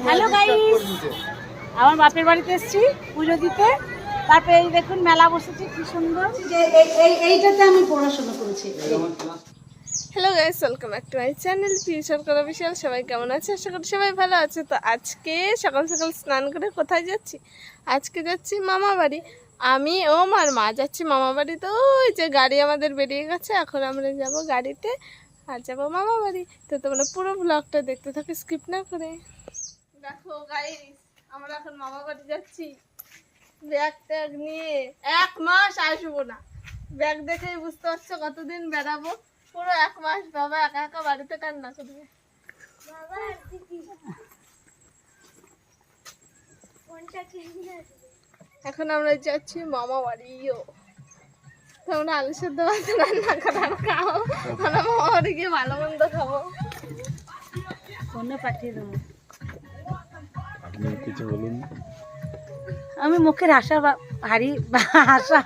Hello guys, আমার বাপের বাড়িতে এসেছি পুজো দিতে। তারপরে এই দেখুন মেলা বসেছে কি সুন্দর। এইটাতে আমি পড়াশোনা করেছি। Hello guys, welcome back to my channel future করা বিশাল। সবাই কেমন আছে? আশা করি সবাই ভালো আছে। তো আজকে সকাল সকাল স্নান করে কোথায় যাচ্ছি? আজকে যাচ্ছি মামা বাড়ি। আমি ও আর মা যাচ্ছি মামা বাড়ি। তো ওই যে গাড়ি আমাদের বেরিয়ে গেছে, এখন আমরা যাব গাড়িতে আর যাবো মামা বাড়ি। তো তোমরা পুরো ব্লগটা দেখতে থাকো, স্কিপ না করে। দেখো গাইস, আমরা এখন মামা বাড়ি যাচ্ছি ব্যাগ ট্যাগ নিয়ে। 1 মাস আসবো না, ব্যাগ দেখেই বুঝতে পারছো কতদিন বেড়াবো। পুরো 1 মাস বাবা একা একা বাড়িতে কান্না করবে। এখন আমরা যাচ্ছি মামা বাড়িও। তোমরা আলু সেদ্ধ ভাত রান্না করার খাও, আমরা মামা বাড়ি গিয়ে ভালো মন্দ খাবো। ফোনে পাঠিয়ে দেবো। আপনি কিছু বলুন। আমি মুখের ভাষা ভাষা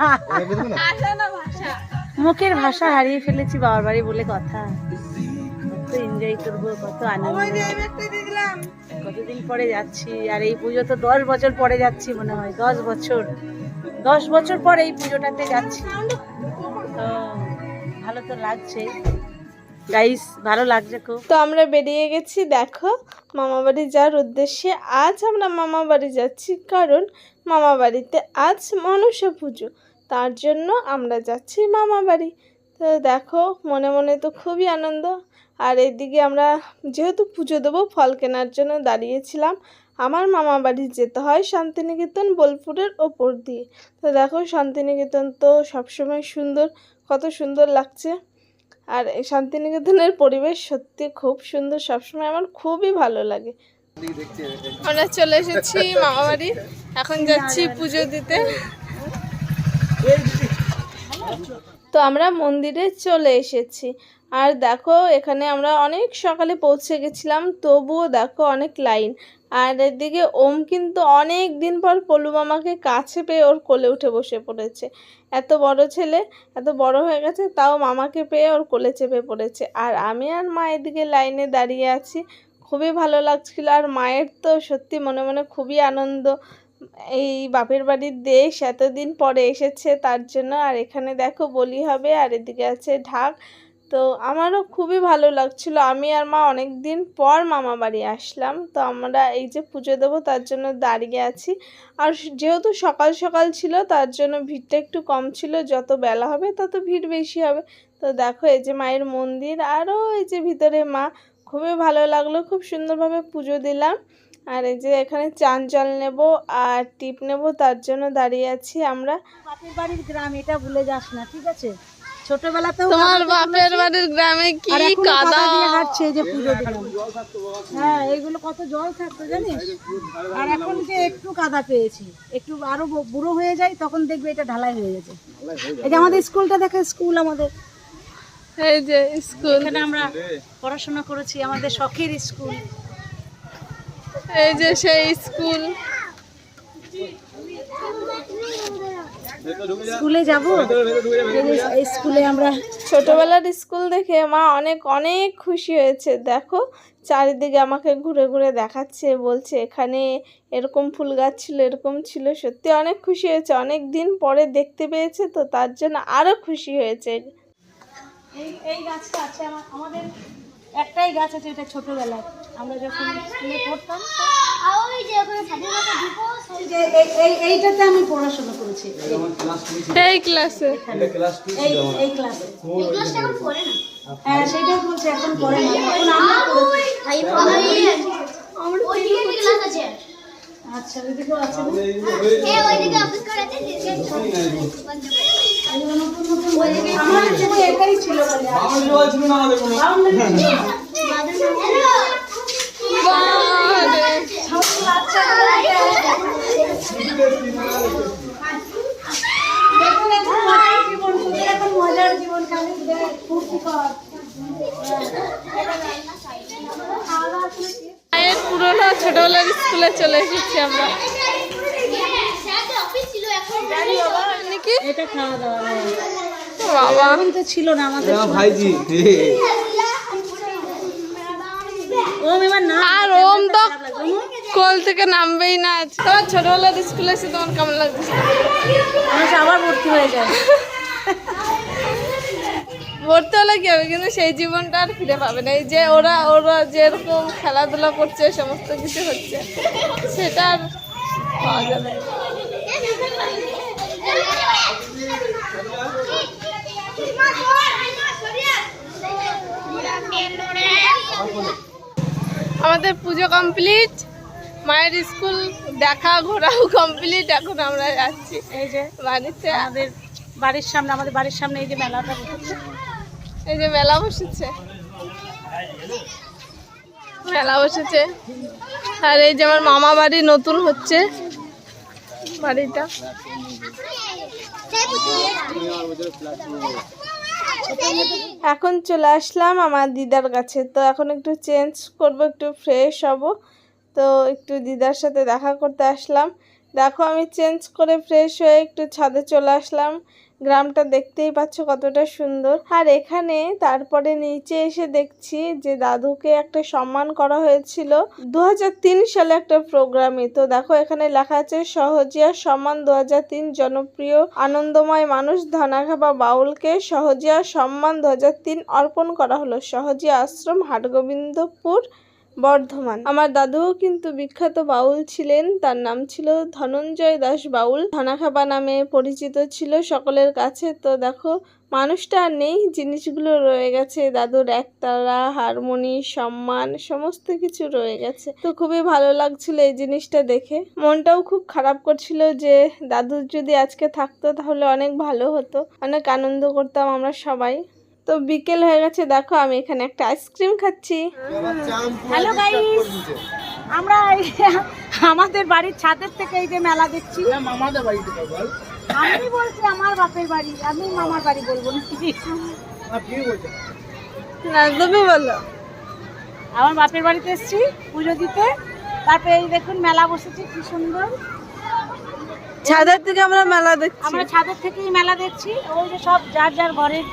মুখের ভাষা হারিয়ে ফেলেছি বাবার বাড়ি বলে কথা। কত এনজয় করবো, কত আনন্দ। কতদিন পরে যাচ্ছি, আর এই পুজো তো 10 বছর পরে যাচ্ছি মনে হয়। 10 বছর পরে এই পুজোটাতে যাচ্ছি। তো ভালো তো লাগছে গাইস, ভালো লাগছে খুব। তো আমরা বেরিয়ে গেছি দেখো মামা বাড়ি যাওয়ার উদ্দেশ্যে। আজ আমরা মামা বাড়ি যাচ্ছি কারণ মামা বাড়িতে আজ মনসা পুজো, তার জন্য আমরা যাচ্ছি মামা বাড়ি। তো দেখো মনে মনে তো খুবই আনন্দ। আর এদিকে আমরা যেহেতু পুজো দেবো, ফল কেনার জন্য দাঁড়িয়েছিলাম। আমার মামা বাড়ি যেতে হয় শান্তিনিকেতন বোলপুরের ওপর দিয়ে। তো দেখো শান্তিনিকেতন তো সবসময় সুন্দর, কত সুন্দর লাগছে। আর এই শান্তিনিকেতনের পরিবেশ সত্যি খুব সুন্দর, সবসময় আমার খুবই ভালো লাগে। আমরা চলে এসেছি মামা বাড়ি, এখন যাচ্ছি পুজো দিতে। তো আমরা মন্দিরে চলে এসেছি। আর দেখো এখানে আমরা অনেক সকালে পৌঁছে গেছিলাম, তবুও দেখো অনেক লাইন। আর এদিকে ওম কিন্তু অনেক দিন পর পলু মামাকে কাছে পেয়ে ওর কোলে উঠে বসে পড়েছে। এত বড় ছেলে, এত বড় হয়ে গেছে, তাও মামাকে পেয়ে ওর কোলে চেপে পড়েছে। আর আমি আর মা এদিকে লাইনে দাঁড়িয়ে আছি, খুবই ভালো লাগছিল। আর মায়ের তো সত্যি মনে মনে খুবই আনন্দ, এই বাপের বাড়ির দেশ এতদিন পরে এসেছে তার জন্য। আর এখানে দেখো বলি হবে, আর এদিকে আছে ঢাক। তো আমারও খুবই ভালো লাগছিল। আমি আর মা অনেক দিন পর মামা বাড়ি আসলাম। তো আমরা এই যে পুজো দেবো তার জন্য দাঁড়িয়ে আছি। আর যেহেতু সকাল সকাল ছিল তার জন্য ভিড়টা একটু কম ছিল, যত বেলা হবে তত ভিড় বেশি হবে। তো দেখো এই যে মায়ের মন্দির, আরও এই যে ভিতরে মা, খুবই ভালো লাগলো, খুব সুন্দরভাবে পুজো দিলাম। আর এই যে এখানে চান জল নেব আর টিপ নেব, তার জন্য দাঁড়িয়ে আছি আমরা। বাপের বাড়ির গ্রাম, এটা ভুলে যাস না, ঠিক আছে? ছোটবেলাতেও তোমার বাপের বাড়ির গ্রামে কি কাদা দিয়ে হাঁটছে যে পুজো দিলাম। হ্যাঁ, এইগুলো কত জল থাকতো জানিস। আর এখন যে একটু কাদা পেয়েছি, একটু আরো বুড়ো হয়ে যায় তখন দেখবে এটা ঢালাই হয়ে গেছে। এই যে আমাদের স্কুলটা দেখে, স্কুল আমাদের, এই যে স্কুল, এখানে আমরা পড়াশোনা করেছি, আমাদের শখের স্কুল। এই যে সেই স্কুল। স্কুলে যাব, এই স্কুলে আমরা ছোটবেলার স্কুল দেখে মা অনেক অনেক খুশি হয়েছে। দেখো চারিদিকে আমাকে ঘুরে ঘুরে দেখাচ্ছে, বলছে এখানে এরকম ফুল গাছ ছিল, এরকম ছিল। সত্যি অনেক খুশি হয়েছে, অনেক দিন পরে দেখতে পেয়েছে, তো তার জন্য আরো খুশি হয়েছে। এই গাছটা আছে আমাদের, একটাই গাছ আছে, এটা ছোটবেলায় আমরা যখন স্কুলে পড়তাম। এইটাতে আমি পড়াশোনা করেছি, এই ক্লাসে, এই ক্লাসে। হ্যাঁ সেটাই বলছি, এখন পড়ে না, এখন আমরা পড়েছি। আচ্ছা ওইদিকেও আছে না? আমাদের সময় এটাই ছিল বলে, এখন মজার জীবন, খালি ফুর্তি কর। মায়ের পুরোনো ছোটবেলার স্কুলে চলে এসেছি আমরা। এটা খাওয়া দাওয়া বাবা এখন তো ছিল না আমাদের ভাইজি। ওম এবার না, আর ওম তো কোল থেকে নামবেই না। তোমার ছোটবেলার স্কুলে এসে তোমার কেমন লাগছে? মানুষ আবার ভর্তি হয়ে যায়। ভর্তি হলে কি হবে, কিন্তু সেই জীবনটা আর ফিরে পাবে না। এই যে ওরা ওরা যেরকম খেলাধুলা করছে, সমস্ত কিছু হচ্ছে, সেটা আর পাওয়া যাবে না। আমাদের পুজো কমপ্লিট, মায়ের স্কুল দেখা ঘোরাও কমপ্লিট, এখন আমরা যাচ্ছি এই যে বাড়িতে। আমাদের বাড়ির সামনে এই যে মেলাটা বসেছে, এই যে মেলা বসেছে, মেলা বসেছে। আর এই যে আমার মামা বাড়ি নতুন হচ্ছে বাড়িটা। এখন চলে আসলাম আমার দিদার কাছে। তো এখন একটু চেঞ্জ করব, একটু ফ্রেশ হব। তো একটু দিদার সাথে দেখা করতে আসলাম। দেখো আমি চেঞ্জ করে ফ্রেশ হয়ে একটু ছাদে চলে আসলাম। গ্রামটা দেখতেই পাচ্ছ কতটা সুন্দর। আর এখানে তারপরে নিচে এসে দেখছি যে দাদুকে একটা সম্মান করা হয়েছিল 2003 সালে একটা প্রোগ্রামে। তো দেখো এখানে লেখা আছে সহজিয়া সম্মান 2003, জনপ্রিয় আনন্দময় মানুষ ধনাঘাবা বাউলকে সহজিয়া সম্মান 2003 অর্পণ করা হলো। সহজিয়া আশ্রম, হাটগোবিন্দপুর, বর্ধমান। আমার দাদুও কিন্তু বিখ্যাত বাউল ছিলেন, তার নাম ছিল ধনঞ্জয় দাস বাউল। ধনাখাবা নামে পরিচিত ছিল সকলের কাছে। তো দেখো মানুষটা আর নেই, জিনিসগুলো রয়ে গেছে। দাদুর একতারা, হারমোনি, সম্মান, সমস্ত কিছু রয়ে গেছে। তো খুবই ভালো লাগছিল এই জিনিসটা দেখে। মনটাও খুব খারাপ করছিল যে দাদু যদি আজকে থাকতো তাহলে অনেক ভালো হতো, অনেক আনন্দ করতাম আমরা সবাই। তো বিকেল হয়ে গেছে, দেখো আমি এখানে একটা আইসক্রিম খাচ্ছি। হ্যালো গাইস, আমরা আমাদের বাড়ির ছাদের থেকে এই যে মেলা দেখছি। আমি বলছি আমার বাপের বাড়ি, আমি মামার বাড়ি বলবো না। তুমি বলো। আমার বাপের বাড়িতে এসেছি পুজো দিতে। তারপরে এই দেখুন মেলা বসেছে কি সুন্দর। ছাদের থেকে আমরা মেলা দেখছি। আমরা ছাদের থেকেই মেলা দেখছি। ওই যে সব যার যার ঘরের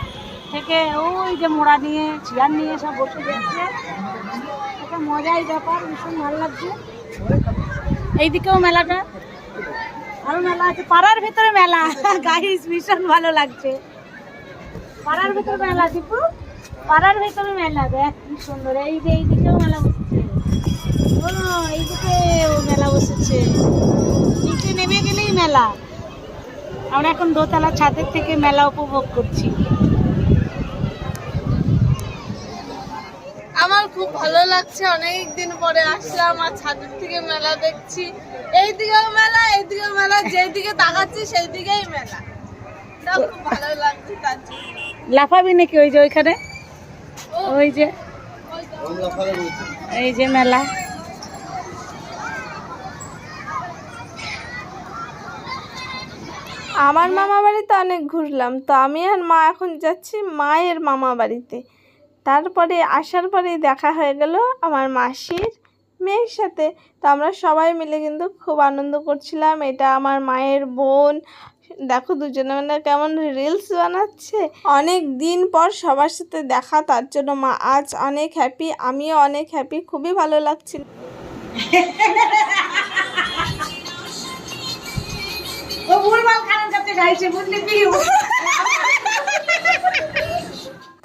থেকে ওই যে মোড়া নিয়ে চেয়ার নিয়ে সব বসে যাচ্ছে। একটা মজাই ব্যাপার, ভীষণ ভালো লাগছে। এইদিকেও মেলাটা, আরো মেলা আছে। পাড়ার ভেতরে মেলা গাইস, ভীষণ ভালো লাগছে। পাড়ার ভেতরে মেলা দীপু, পাড়ার ভেতরে মেলা, দেখ কি সুন্দর। এই যে এইদিকেও মেলা বসেছে, ও এইদিকে মেলা বসেছে। নিচে নেমে গেলেই মেলা। আমরা এখন দোতলা ছাদের থেকে মেলা উপভোগ করছি। আমার খুব ভালো লাগছে, অনেক দিন পরে আসলাম আর ছাদের থেকে মেলা দেখছি। এইদিকেও মেলা, এইদিকেও মেলা, যেদিকে তাকাচ্ছি সেই দিকেই মেলা। খুব ভালো লাগছে তার জন্য। লাফাবি নাকি ওই যে ওইখানে? ওই যে এই যে মেলা। আমার মামা বাড়িতে অনেক ঘুরলাম। তো আমি আর মা এখন যাচ্ছি মায়ের মামা বাড়িতে। তারপরে আসার পরেই দেখা হয়ে গেল আমার মাসির মেয়ের সাথে। তো আমরা সবাই মিলে কিন্তু খুব আনন্দ করছিলাম। এটা আমার মায়ের বোন। দেখো দুজনে মানে কেমন রিলস বানাচ্ছে। অনেক দিন পর সবার সাথে দেখা, তার জন্য মা আজ অনেক হ্যাপি, আমিও অনেক হ্যাপি, খুবই ভালো লাগছিল। ও ভুলভাল খারাপ করতে চাইছে, বুঝলি কি?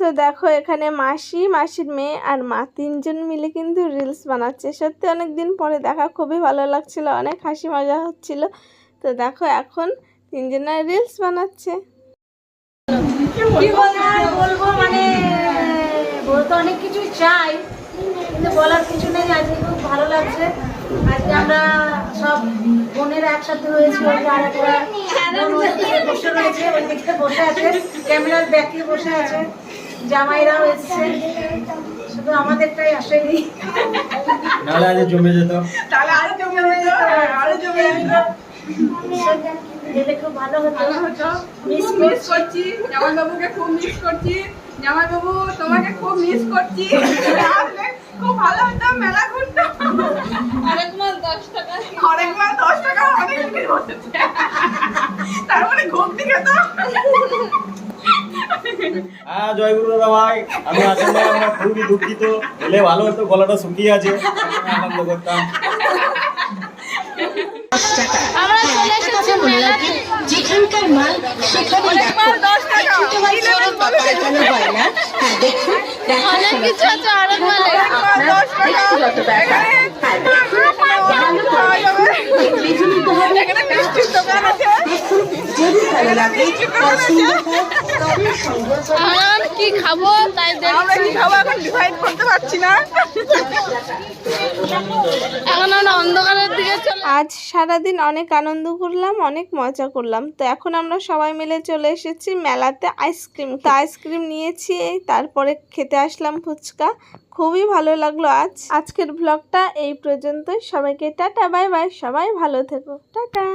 তো দেখো এখানে মাসি, মাসির মেয়ে আর মা তিনজন মিলে কিন্তু রিলস বানাচ্ছে। সত্যি অনেক দিন পরে দেখা, খুবই ভালো লাগছিল, অনেক হাসি মজা হচ্ছিল। তো দেখো এখন তিনজনের রিলস বানাচ্ছে। কি বলবো, মানে বলতে অনেক কিছুই চাই, কিন্তু বলার কিছু নেই। আজকে খুব ভালো লাগছে। আজকে আমরা সব বোনেরা একসাথে হয়েছি। ওই যে আরেকটা বোন ওইদিকে বসে রয়েছে, ওই দিকে বসে আছে, ক্যামেরার ব্যাকে বসে আছে। জামাইরাও এসছে, শুধু আমাদেরটাই আসেনি। নাহলে আজ জমে যেত, তাহলে আরো জমে যেত, আরো জমে যেত। গেলে খুব ভালো হতো। মিস করছি জামাইবাবুকে, খুব মিস করছি। জামাইবাবু তোমাকে খুব মিস করছি। খুব ভালো হতো, মেলা ঘুরতাম। আরেক মাস 10 টাকা, অনেক মাস 10 টাকা অনেক জিনিস বসেছে। তারপরে ঘুরতে খেতাম। হ্যাঁ জয়গুরু দাদা ভাই, আমি আসলে আমরা খুবই দুঃখিত। এলে ভালো হতো, গলাটা শুকিয়ে আছে, আনন্দ করতাম। আমরা চলে এসেছি মেলাতে। যেখানকার মাল সেখানে অনেক কিছু আছে অনেক মেলে। ব্যক্তিগত ব্যাপার যদি ভালো লাগে পছন্দ হয় তবে সংগ্রহ এখন কি খাবো তাই দেখছি। এখন আমরা অন্ধকারের দিকে চলে। আজ সারাদিন অনেক আনন্দ করলাম, অনেক মজা করলাম। তো এখন আমরা সবাই মিলে চলে এসেছি মেলাতে আইসক্রিম। তো আইসক্রিম নিয়েছি, তারপরে খেতে আসলাম ফুচকা। খুবই ভালো লাগলো আজকের ব্লগটা এই পর্যন্তই। সবাইকে টাটা বাই বাই, সবাই ভালো থেকো, টাটা।